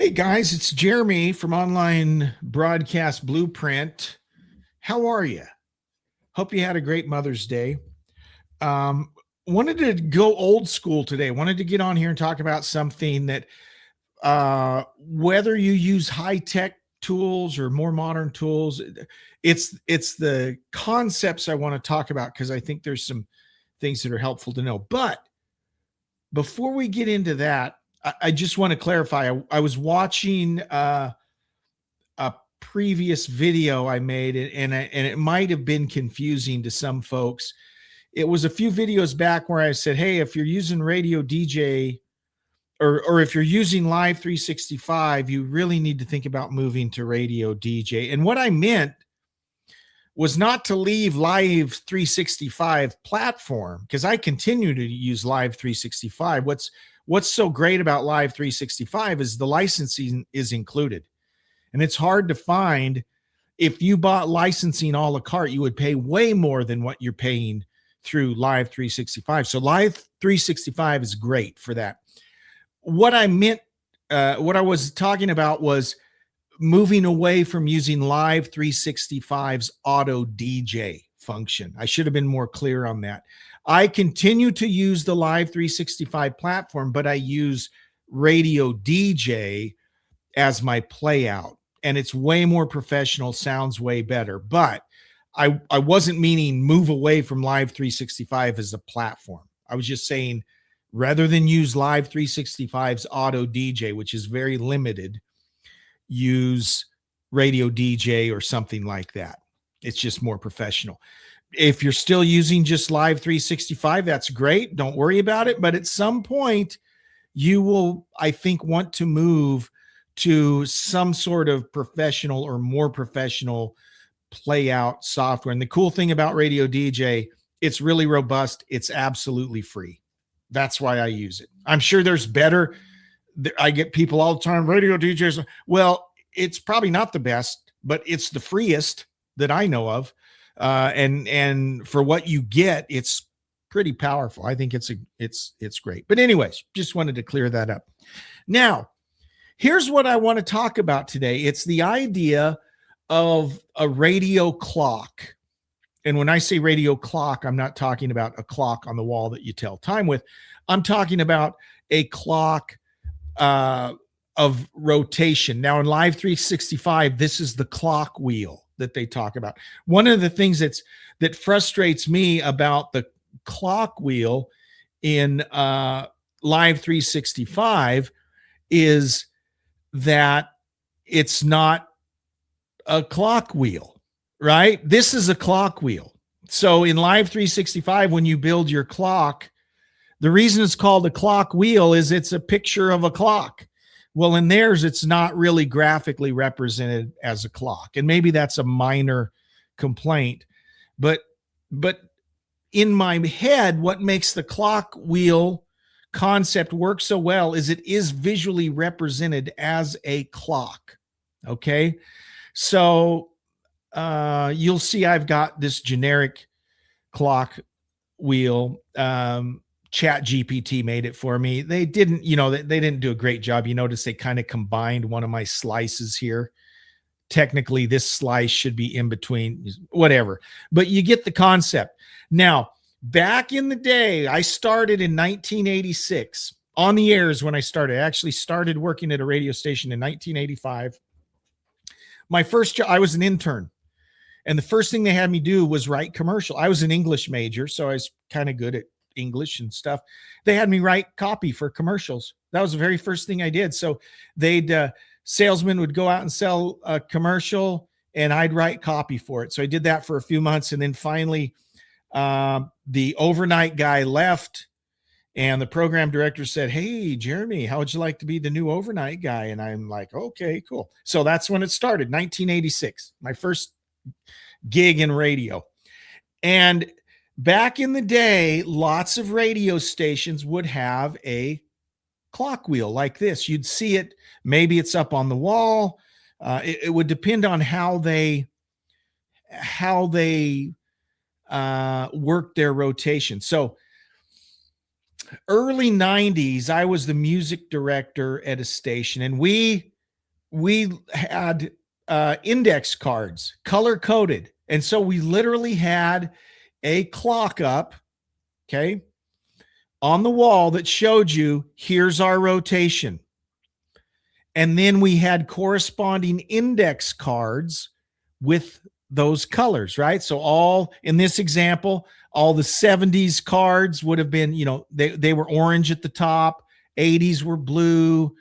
Hey guys, it's Jeremy from Online Broadcast Blueprint. How are you? Hope you had a great Mother's Day. Um, Wanted to go old school today. Wanted to get on here and talk about something that, whether you use high tech tools or more modern tools, it's the concepts I want to talk about because I think there's some things that are helpful to know. But before we get into that, I just want to clarify. I was watching a previous video I made, and it might have been confusing to some folks. It was a few videos back where I said, "Hey, if you're using Radio DJ or if you're using Live 365, you really need to think about moving to Radio DJ." And what I meant was not to leave Live 365 platform, because I continue to use Live 365. What's so great about Live 365 is the licensing is included. And it's hard to find. If you bought licensing a la carte, you would pay way more than what you're paying through Live 365. So Live 365 is great for that. What I meant, what I was talking about was moving away from using Live 365's auto DJ function. I should have been more clear on that. I continue to use the Live 365 platform, but I use Radio DJ as my play out, and it's way more professional, sounds way better. But I wasn't meaning move away from Live 365 as a platform. I was just saying, rather than use Live 365's auto DJ, which is very limited, use Radio DJ or something like that. It's just more professional. If you're still using just Live 365, that's great. Don't worry about it. But at some point, you will, I think, want to move to some sort of professional or more professional play out software. And the cool thing about Radio DJ, it's really robust. It's absolutely free. That's why I use it. I'm sure there's better. I get people all the time, Radio DJs. Well, it's probably not the best, but it's the freest that I know of. And for what you get, it's pretty powerful. I think it's great. But anyways, just wanted to clear that up. Now, here's what I want to talk about today. It's the idea of a radio clock. And when I say radio clock, I'm not talking about a clock on the wall that you tell time with. I'm talking about a clock of rotation. Now in Live 365, this is the clock wheel that they talk about. One of the things that frustrates me about the clock wheel in Live 365 is that it's not a clock wheel, right? This is a clock wheel. So in Live 365, when you build your clock, the reason it's called a clock wheel is it's a picture of a clock. Well, in theirs, it's not really graphically represented as a clock. And maybe that's a minor complaint. But in my head, what makes the clock wheel concept work so well is it is visually represented as a clock. Okay. So you'll see I've got this generic clock wheel. Chat GPT made it for me. They didn't, they didn't do a great job. You notice they kind of combined one of my slices here. Technically, this slice should be in between, whatever. But you get the concept. Now, back in the day, I started in 1986. On the air is when I started. I actually started working at a radio station in 1985. My first job, I was an intern. And the first thing they had me do was write commercial. I was an English major, so I was kind of good at English and stuff. They had me write copy for commercials. That was the very first thing I did. So salesmen would go out and sell a commercial and I'd write copy for it. So I did that for a few months. And then finally, the overnight guy left and the program director said, "Hey, Jeremy, how would you like to be the new overnight guy?" And I'm like, "Okay, cool." So that's when it started, 1986, my first gig in radio. And back in the day, lots of radio stations would have a clock wheel like this. You'd see it. Maybe it's up on the wall. It would depend on how they work their rotation. So early 90s, I was the music director at a station, and we we had index cards, color coded. And so we literally had a clock up, okay, on the wall that showed you here's our rotation. And then we had corresponding index cards with those colors, right? So all in this example, all the 70s cards would have been, they were orange at the top, 80s were blue,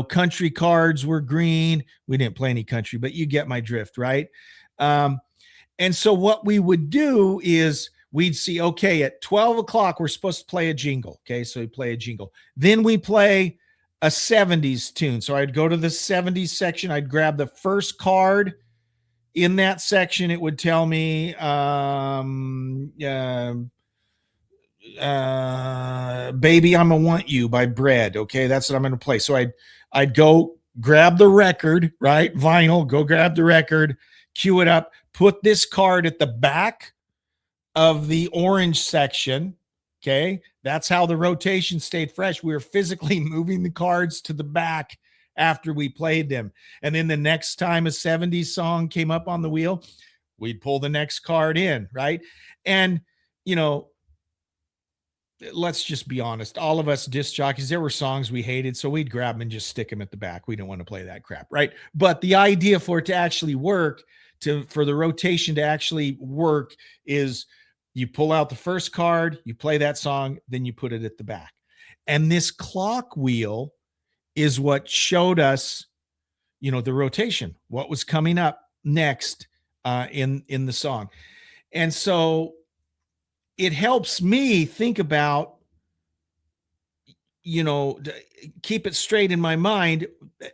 country cards were green. We didn't play any country, but you get my drift, right? And so what we would do is we'd see, okay, at 12 o'clock, we're supposed to play a jingle. Okay, so we play a jingle. Then we play a 70s tune. So I'd go to the 70s section. I'd grab the first card in that section. It would tell me, Baby, I'ma Want You by Bread. Okay, that's what I'm going to play. So I'd go grab the record, right? Vinyl, go grab the record, cue it up, put this card at the back of the orange section. Okay, that's how the rotation stayed fresh. We were physically moving the cards to the back after we played them. And then the next time a 70s song came up on the wheel, we'd pull the next card in, right? And, let's just be honest. All of us disc jockeys, there were songs we hated, so we'd grab them and just stick them at the back. We didn't want to play that crap, right? But the idea for it to actually work, for the rotation to actually work, is you pull out the first card, you play that song, then you put it at the back. And this clock wheel is what showed us, the rotation, what was coming up next in the song. And so it helps me think about, keep it straight in my mind,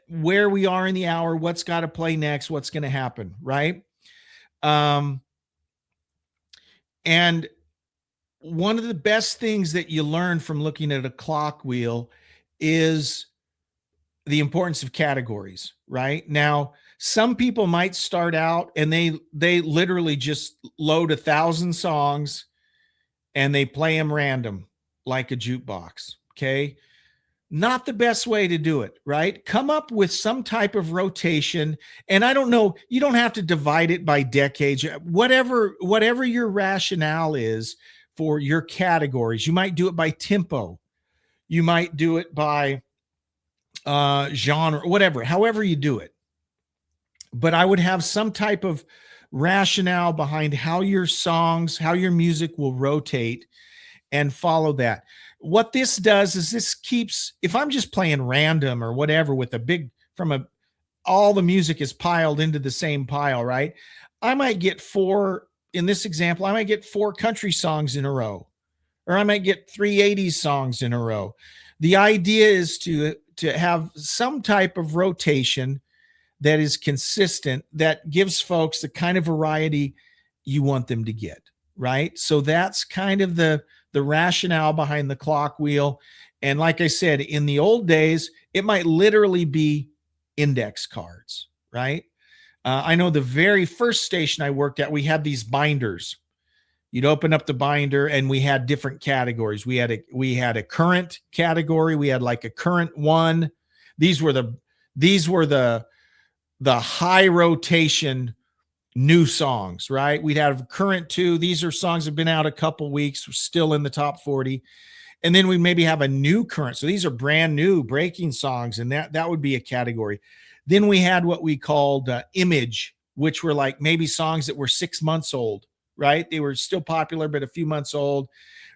where we are in the hour, what's got to play next, what's going to happen, right? And one of the best things that you learn from looking at a clock wheel is the importance of categories, right? Now, some people might start out and they literally just load 1,000 songs and they play them random like a jukebox, okay? Not the best way to do it, right? Come up with some type of rotation. And I don't know, you don't have to divide it by decades, whatever your rationale is for your categories. You might do it by tempo. You might do it by genre, whatever, however you do it. But I would have some type of rationale behind how your songs, how your music will rotate, and follow that. What this does is this keeps, if I'm just playing random or whatever with all the music is piled into the same pile, right? I might get in this example, I might get 4 country songs in a row, or I might get 3 80s songs in a row. The idea is to have some type of rotation that is consistent, that gives folks the kind of variety you want them to get, right? So that's kind of the rationale behind the clock wheel. And like I said, in the old days, it might literally be index cards, right? I know the very first station I worked at, we had these binders. You'd open up the binder and we had different categories. We had a current category. We had like a current one. These were the high rotation new songs, right? We'd have current 2. These are songs that have been out a couple weeks, still in the top 40. And then we maybe have a new current. So these are brand new breaking songs, and that would be a category. Then we had what we called image, which were like maybe songs that were 6 months old, right? They were still popular, but a few months old.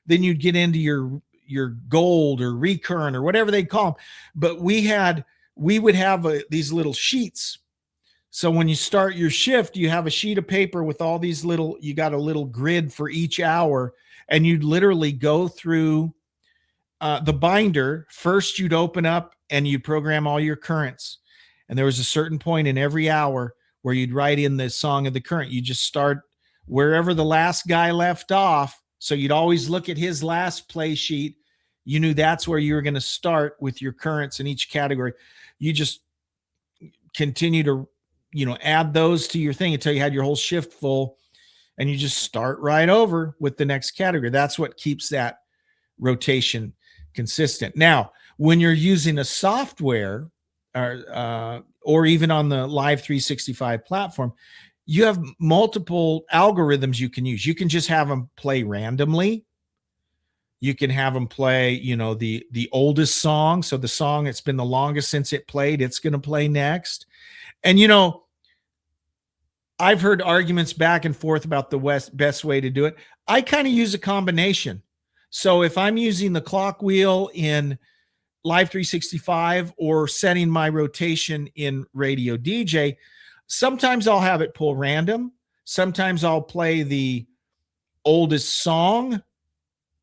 Then you'd get into your gold or recurrent or whatever they call them. But we would have these little sheets. So when you start your shift, you have a sheet of paper with all these you got a little grid for each hour, and you'd literally go through the binder. First, you'd open up and you'd program all your currents. And there was a certain point in every hour where you'd write in the song of the current. You just start wherever the last guy left off. So you'd always look at his last play sheet. You knew that's where you were going to start with your currents in each category. You just continue to add those to your thing until you had your whole shift full, and you just start right over with the next category. That's what keeps that rotation consistent. Now, when you're using a software or or even on the Live 365 platform, you have multiple algorithms you can use. You can just have them play randomly. You can have them play, you know, the oldest song. So the song it's been the longest since it played, it's going to play next. And, you know, I've heard arguments back and forth about the best way to do it. I kind of use a combination. So if I'm using the clock wheel in Live 365 or setting my rotation in Radio DJ, sometimes I'll have it pull random. Sometimes I'll play the oldest song.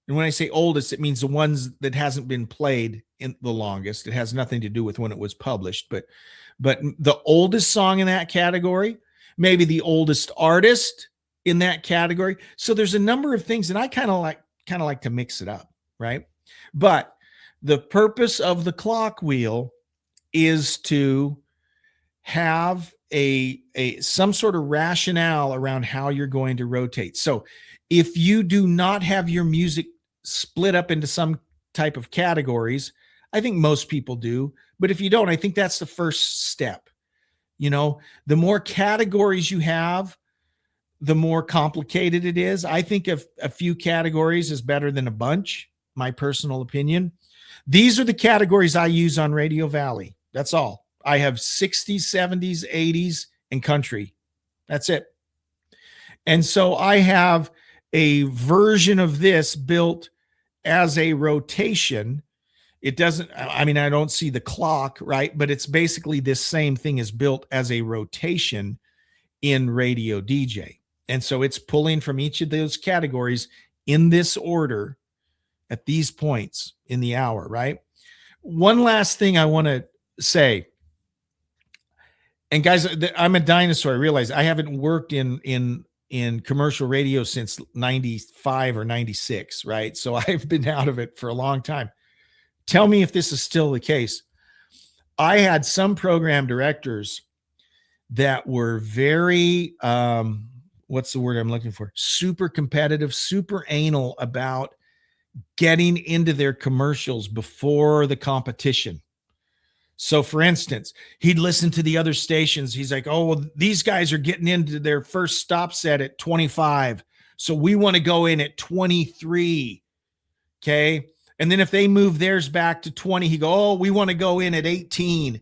And when I say oldest, it means the ones that hasn't been played in the longest. It has nothing to do with when it was published, but the oldest song in that category, maybe the oldest artist in that category. So there's a number of things, and I kind of like to mix it up, right? But the purpose of the clock wheel is to have a some sort of rationale around how you're going to rotate. So if you do not have your music split up into some type of categories, I think most people do, but if you don't, I think that's the first step. You know, the more categories you have, the more complicated it is. I think a few categories is better than a bunch, my personal opinion. These are the categories I use on Radio Valley. That's all. I have 60s, 70s, 80s, and country. That's it. And so I have a version of this built as a rotation. It doesn't, I mean, I don't see the clock, right? But it's basically this same thing is built as a rotation in Radio DJ. And so it's pulling from each of those categories in this order at these points in the hour, right? One last thing I want to say. And guys, I'm a dinosaur. I realize I haven't worked in commercial radio since 95 or 96, right? So I've been out of it for a long time. Tell me if this is still the case. I had some program directors that were very, what's the word I'm looking for? Super competitive, super anal about getting into their commercials before the competition. So for instance, he'd listen to the other stations. He's like, oh, well, these guys are getting into their first stop set at 25. So we want to go in at 23. Okay. And then if they move theirs back to 20, he go, oh, we want to go in at 18.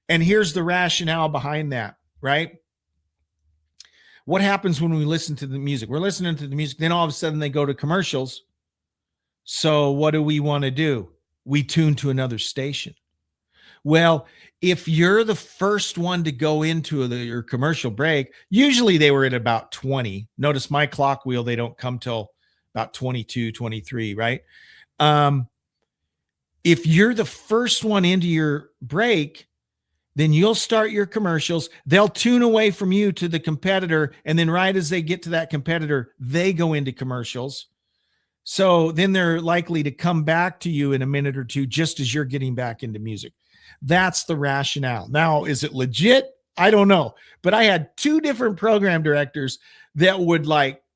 And here's the rationale behind that, right? What happens when we listen to the music? We're listening to the music. Then all of a sudden they go to commercials. So what do we want to do? We tune to another station. Well, if you're the first one to go into your commercial break, usually they were at about 20. Notice my clock wheel, they don't come till about 22, 23, right? If you're the first one into your break, then you'll start your commercials. They'll tune away from you to the competitor. And then right as they get to that competitor, they go into commercials. So then they're likely to come back to you in a minute or two, just as you're getting back into music. That's the rationale. Now, is it legit? I don't know. But I had two different program directors that would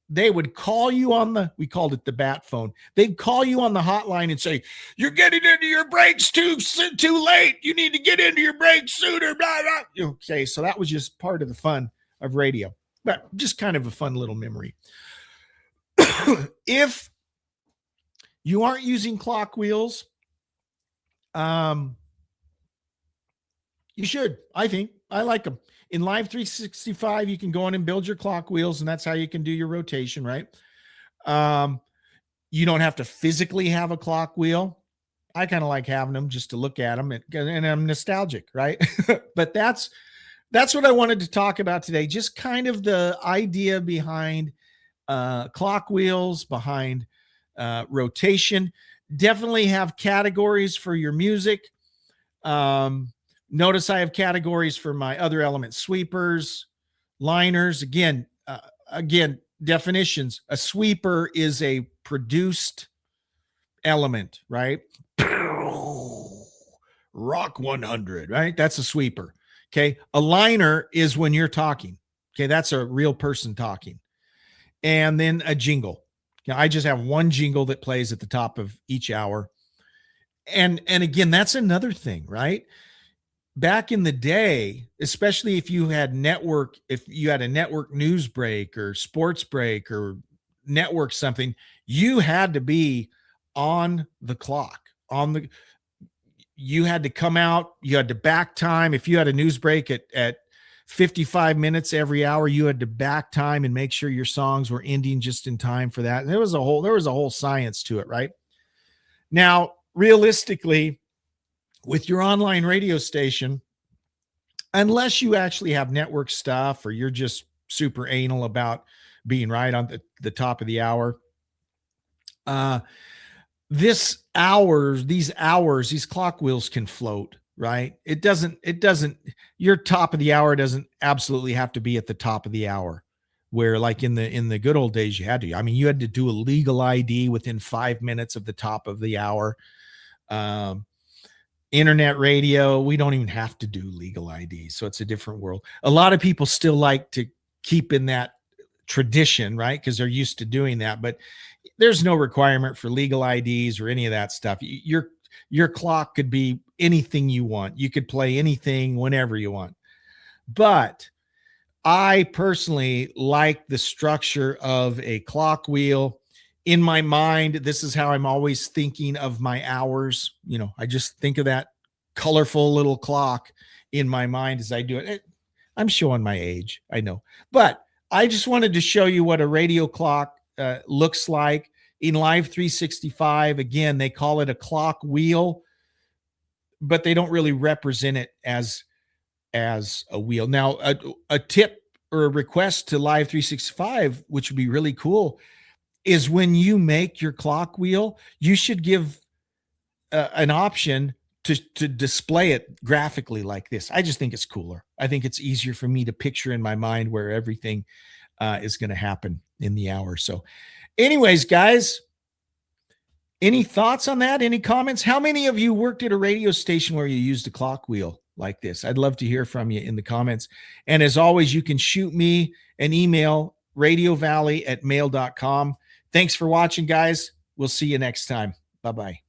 they would call you on we called it the bat phone. They'd call you on the hotline and say, you're getting into your breaks too late. You need to get into your breaks sooner. Blah, blah. Okay, so that was just part of the fun of radio, but just kind of a fun little memory. If you aren't using clock wheels, you should. I think I like them. In Live 365, you can go in and build your clock wheels, and that's how you can do your rotation, right? You don't have to physically have a clock wheel. I kind of like having them just to look at them, and I'm nostalgic, right? But that's what I wanted to talk about today. Just kind of the idea behind clock wheels, behind rotation. Definitely have categories for your music. Notice I have categories for my other elements, sweepers, liners. Again, definitions. A sweeper is a produced element, right? Rock 100, right? That's a sweeper. Okay. A liner is when you're talking. Okay. That's a real person talking. And then a jingle. Now, I just have one jingle that plays at the top of each hour. And again, that's another thing, right? back in the day, especially if you had a network news break or sports break or network something, you had to be on the clock. You had to come out, you had to back time. If you had a news break at 55 minutes every hour, you had to back time and make sure your songs were ending just in time for that. And there was a whole science to it, right? Now, realistically, with your online radio station, unless you actually have network stuff or you're just super anal about being right on the top of the hour, these clock wheels can float, right? Your top of the hour doesn't absolutely have to be at the top of the hour, where like in the good old days you had to. I mean, you had to do a legal ID within 5 minutes of the top of the hour. Internet radio, we don't even have to do legal ID. So it's a different world. A lot of people still like to keep in that tradition, right? Because they're used to doing that, but there's no requirement for legal IDs or any of that stuff. Your clock could be anything you want. You could play anything whenever you want. But I personally like the structure of a clock wheel. In my mind, this is how I'm always thinking of my hours. You know, I just think of that colorful little clock in my mind as I do it. I'm showing my age, I know, but I just wanted to show you what a radio clock looks like in Live 365. Again, they call it a clock wheel, but they don't really represent it as a wheel. Now, a tip or a request to Live 365, which would be really cool, is when you make your clock wheel, you should give an option to display it graphically like this. I just think it's cooler. I think it's easier for me to picture in my mind where everything is going to happen in the hour. So anyways, guys, any thoughts on that? Any comments? How many of you worked at a radio station where you used a clock wheel like this? I'd love to hear from you in the comments. And as always, you can shoot me an email, radiovalley@mail.com. Thanks for watching, guys. We'll see you next time. Bye-bye.